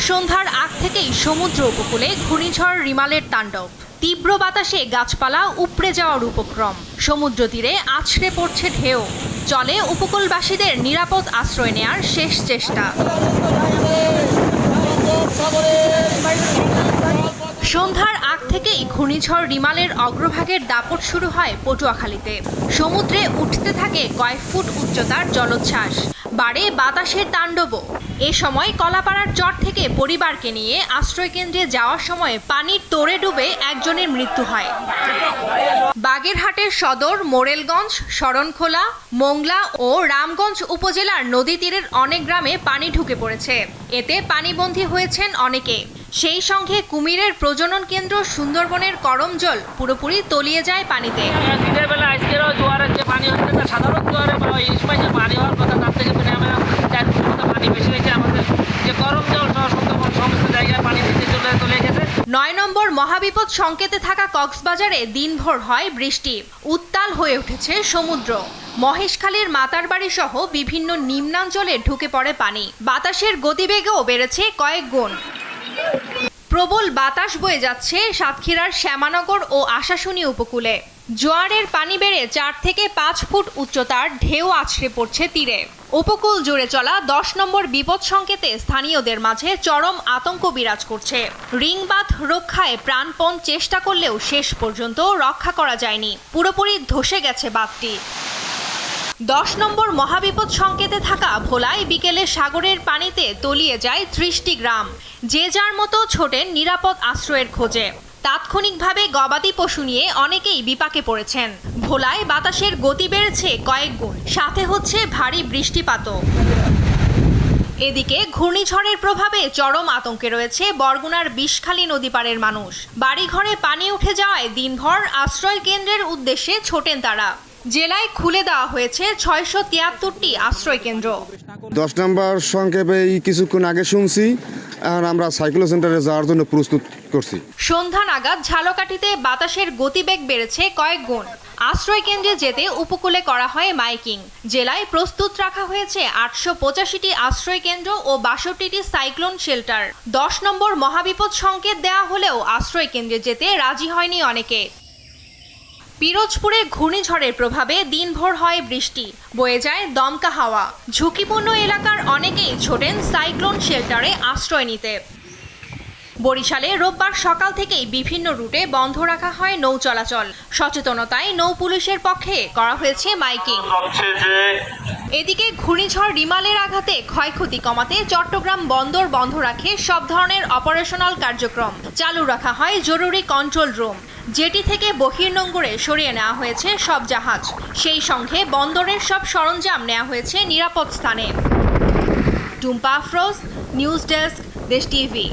সন্ধ্যার আগ থেকেই সমুদ্র উপকূলে ঘূর্ণিঝড় রিমালের তাণ্ডব। তীব্র বাতাসে গাছপালা উপড়ে যাওয়ার উপক্রম। সমুদ্র তীরে আছড়ে পড়ছে ঢেউ। চলে উপকূলবাসীদের নিরাপদ আশ্রয় নেয়ার শেষ চেষ্টা। সন্ধ্যার আগ থেকেই ঘূর্ণিঝড় রিমালের অগ্রভাগের দাপট শুরু হয় পটুয়াখালীতে। সমুদ্রে উঠতে থাকে কয়েক ফুট উচ্চতার জলোচ্ছ্বাস, বাড়ে বাতাসের তাণ্ডবও। এ সময় কলাপাড়ার চর থেকে পরিবারকে নিয়ে আশ্রয়কেন্দ্রে যাওয়ার সময় পানির তোড়ে ডুবে একজনের মৃত্যু হয়। বাগেরহাটের সদর, মোরেলগঞ্জ, শরণখোলা, মোংলা ও রামগঞ্জ উপজেলার নদী তীরের অনেক গ্রামে পানি ঢুকে পড়েছে। এতে পানিবন্দী হয়েছেন অনেকে। সেই সঙ্গে কুমিরের প্রজনন কেন্দ্র সুন্দরবনের করমজল পুরোপুরি তলিয়ে যায় পানিতে। দিনের বেলা আজকেরও জোয়ারের যে পানি হচ্ছে না, সাধারণ জোয়ারে এই সময় যে পানি হওয়ার কথা তার থেকে চার ফুট মতো পানি বেশি হয়েছে। আমাদের যে করমজল সহ সুন্দরবন সমস্ত জায়গায় পানি বেশি চলে গেছে। 9 নম্বর মহাবিপদ সংকেতে থাকা কক্সবাজারে দিনভর হয় বৃষ্টি। উত্তাল হয়ে উঠেছে সমুদ্র। মহেশখালীর মাতারবাড়ি সহ বিভিন্ন নিম্নাঞ্চলে ঢুকে পড়ে পানি। বাতাসের গতিবেগও বেড়েছে কয়েক গুণ। প্রবল বাতাস বয়ে যাচ্ছে সাতক্ষীরার শ্যামানগর ও আশাশুনি উপকূলে। জোয়ারের পানি বেড়ে 4 থেকে 5 ফুট উচ্চতার ঢেউ আছড়ে পড়ছে তীরে। উপকূল জুড়ে চলা 10 নম্বর বিপদ সংকেতে স্থানীয়দের মাঝে চরম আতঙ্ক বিরাজ করছে। রিংবাঁধ রক্ষায় প্রাণপণ চেষ্টা করলেও শেষ পর্যন্ত রক্ষা করা যায়নি। পুরোপুরি ধসে গেছে বাঁধটি। 10 নম্বর মহাবিপদ সংকেতে থাকা ভোলায় বিকেলে সাগরের পানিতে তলিয়ে যায় 30টি গ্রাম। যে যার মতো ছোটেন নিরাপদ আশ্রয়ের খোঁজে। তাৎক্ষণিকভাবে গবাদি পশু নিয়ে অনেকেই বিপাকে পড়েছেন। ভোলায় বাতাসের গতি বেড়েছে কয়েক গুণ, সাথে হচ্ছে ভারী বৃষ্টিপাতও। এদিকে ঘূর্ণিঝড়ের প্রভাবে চরম আতঙ্কে রয়েছে বরগুনার বিষখালী নদী পাড়ের মানুষ। বাড়িঘরে পানি উঠে যাওয়ায় দিনভর আশ্রয় কেন্দ্রের উদ্দেশ্যে ছোটেন তারা। জেলায় খুলে দেওয়া হয়েছে 673টি আশ্রয় কেন্দ্র। 10 নম্বর সংক্ষেপে কিছুক্ষণ আগে শুনছি, এখন আমরা সাইক্লো সেন্টারে যাওয়ার জন্য প্রস্তুত করছি। সন্ধ্যা নাগাদ ঝালকাঠিতে বাতাসের গতিবেগ বেড়েছে কয়েক গুণ। আশ্রয় কেন্দ্রে যেতে উপকূলে করা হয় মাইকিং। জেলায় প্রস্তুত রাখা হয়েছে 885টি আশ্রয় কেন্দ্র ও 62টি সাইক্লোন শেল্টার। 10 নম্বর মহাবিপদ সংকেত দেওয়া হলেও আশ্রয় কেন্দ্রে যেতে রাজি হয়নি অনেকে। পিরোজপুরে ঘূর্ণিঝড়ের প্রভাবে দিনভর হয় বৃষ্টি, বয়ে যায় দমকা হাওয়া। ঝুঁকিপূর্ণ এলাকার অনেকেই ছোটেন সাইক্লোন শেল্টারে আশ্রয় নিতে। বরিশালে রোববার সকাল থেকেই বিভিন্ন রুটে বন্ধ রাখা হয় নৌ চলাচল। সচেতনতায় নৌ পুলিশের পক্ষে করা হয়েছে মাইকিং। এদিকে ঘূর্ণিঝড় রিমালের আঘাতে ক্ষয়ক্ষতি কমাতে চট্টগ্রাম বন্দর বন্ধ রাখে সব ধরনের অপারেশনাল কার্যক্রম। চালু রাখা হয় জরুরি কন্ট্রোল রুম। জেটি থেকে বহির্নোঙরে সরিয়ে নেওয়া হয়েছে সব জাহাজ। সেই সঙ্গে বন্দরের সব সরঞ্জাম নেওয়া হয়েছে নিরাপদ স্থানে। টুম্পা আফরোজ, নিউজ ডেস্ক, দেশ টিভি।